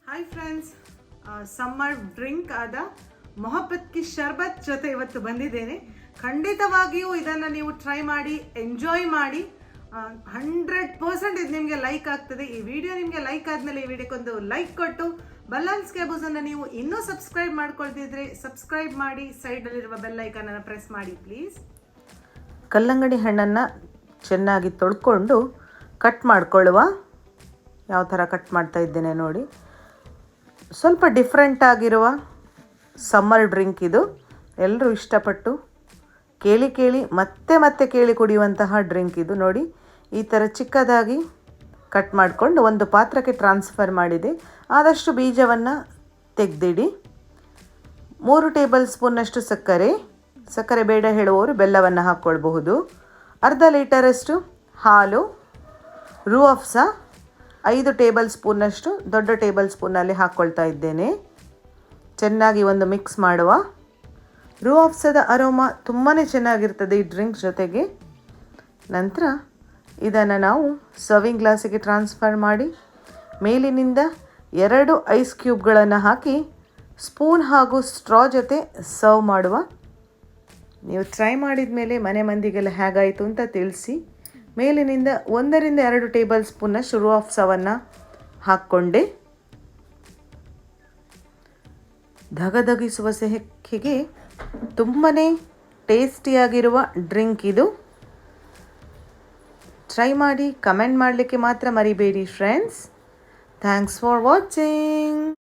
Hi friends, summer drink ಆದ ಮೊಹಬ್ಬತ್ ಕಿ ಶರ್ಬತ್ ಜೊತೆ ಇವತ್ತು ಬಂದಿದ್ದೇನೆ. ಖಂಡಿತವಾಗಿಯೂ ಇದನ್ನು ನೀವು ಟ್ರೈ ಮಾಡಿ, ಎಂಜಾಯ್ ಮಾಡಿ. 100% ಇದು ನಿಮಗೆ ಲೈಕ್ ಆಗ್ತದೆ. ಈ ವಿಡಿಯೋ ನಿಮಗೆ ಲೈಕ್ ಆದಮೇಲೆ ಈ ವಿಡಿಯೋಕ್ಕೊಂದು ಲೈಕ್ ಕೊಟ್ಟು ಬಲ್ಲಾಲ್ಸ್ ಕ್ಯಾಬೂಸನ್ನು ನೀವು ಇನ್ನೂ ಸಬ್ಸ್ಕ್ರೈಬ್ ಮಾಡ್ಕೊಳ್ತಿದ್ರೆ ಸಬ್ಸ್ಕ್ರೈಬ್ ಮಾಡಿ, ಸೈಡಲ್ಲಿರುವ ಬೆಲ್ ಐಕಾನನ್ನು ಪ್ರೆಸ್ ಮಾಡಿ ಪ್ಲೀಸ್. ಕಲ್ಲಂಗಡಿ ಹಣ್ಣನ್ನು ಚೆನ್ನಾಗಿ ತೊಳ್ಕೊಂಡು ಕಟ್ ಮಾಡಿಕೊಳ್ಳುವ. ಯಾವ ಥರ ಕಟ್ ಮಾಡ್ತಾ ಇದ್ದೇನೆ ನೋಡಿ. ಸ್ವಲ್ಪ ಡಿಫ್ರೆಂಟ್ ಆಗಿರುವ ಸಮ್ಮರ್ ಡ್ರಿಂಕ್ ಇದು. ಎಲ್ಲರೂ ಇಷ್ಟಪಟ್ಟು ಕೇಳಿ ಮತ್ತೆ ಕೇಳಿ ಕುಡಿಯುವಂತಹ ಡ್ರಿಂಕ್ ಇದು ನೋಡಿ. ಈ ಥರ ಚಿಕ್ಕದಾಗಿ ಕಟ್ ಮಾಡಿಕೊಂಡು ಒಂದು ಪಾತ್ರಕ್ಕೆ ಟ್ರಾನ್ಸ್ಫರ್ ಮಾಡಿದೆ. ಆದಷ್ಟು ಬೀಜವನ್ನು ತೆಗೆದಿಡಿ. 3 ಟೇಬಲ್ ಸ್ಪೂನ್ನಷ್ಟು ಸಕ್ಕರೆ ಬೇಡ ಹೇಳುವವರು ಬೆಲ್ಲವನ್ನು ಹಾಕ್ಕೊಳ್ಬಹುದು. ಅರ್ಧ ಲೀಟರಷ್ಟು ಹಾಲು, ರೂ ಅಫ್ಸಾ 5 ಟೇಬಲ್ ಸ್ಪೂನ್ನಷ್ಟು ದೊಡ್ಡ ಟೇಬಲ್ ಸ್ಪೂನಲ್ಲಿ ಹಾಕ್ಕೊಳ್ತಾ ಇದ್ದೇನೆ. ಚೆನ್ನಾಗಿ ಒಂದು ಮಿಕ್ಸ್ ಮಾಡುವ. ರೂ ಅಫ್ಸಾದ ಅರೋಮಾ ತುಂಬಾ ಚೆನ್ನಾಗಿರ್ತದೆ ಈ ಡ್ರಿಂಕ್ ಜೊತೆಗೆ. ನಂತರ ಇದನ್ನು ನಾವು ಸರ್ವಿಂಗ್ ಗ್ಲಾಸಿಗೆ ಟ್ರಾನ್ಸ್ಫರ್ ಮಾಡಿ ಮೇಲಿನಿಂದ 2 ಐಸ್ ಕ್ಯೂಬ್ಗಳನ್ನು ಹಾಕಿ ಸ್ಪೂನ್ ಹಾಗೂ ಸ್ಟ್ರಾ ಜೊತೆ ಸರ್ವ್ ಮಾಡುವ. ನೀವು ಟ್ರೈ ಮಾಡಿದ ಮೇಲೆ ಮನೆ ಮಂದಿಗೆಲ್ಲ ಹೇಗಾಯಿತು ಅಂತ ತಿಳಿಸಿ. ಮೇಲಿನಿಂದ 1 ರಿಂದ 2 ಟೇಬಲ್ ಸ್ಪೂನ್ನಷ್ಟು ರೂ ಅಫ್ಸಾವನ್ನು ಹಾಕ್ಕೊಂಡೆ. ಧಗಧಗಿಸುವ ಸೆಕೆಗೆ ತುಂಬಾ ಟೇಸ್ಟಿಯಾಗಿರುವ ಡ್ರಿಂಕ್ ಇದು. ಟ್ರೈ ಮಾಡಿ, ಕಮೆಂಟ್ ಮಾಡಲಿಕ್ಕೆ ಮಾತ್ರ ಮರಿಬೇಡಿ ಫ್ರೆಂಡ್ಸ್. Thanks for watching.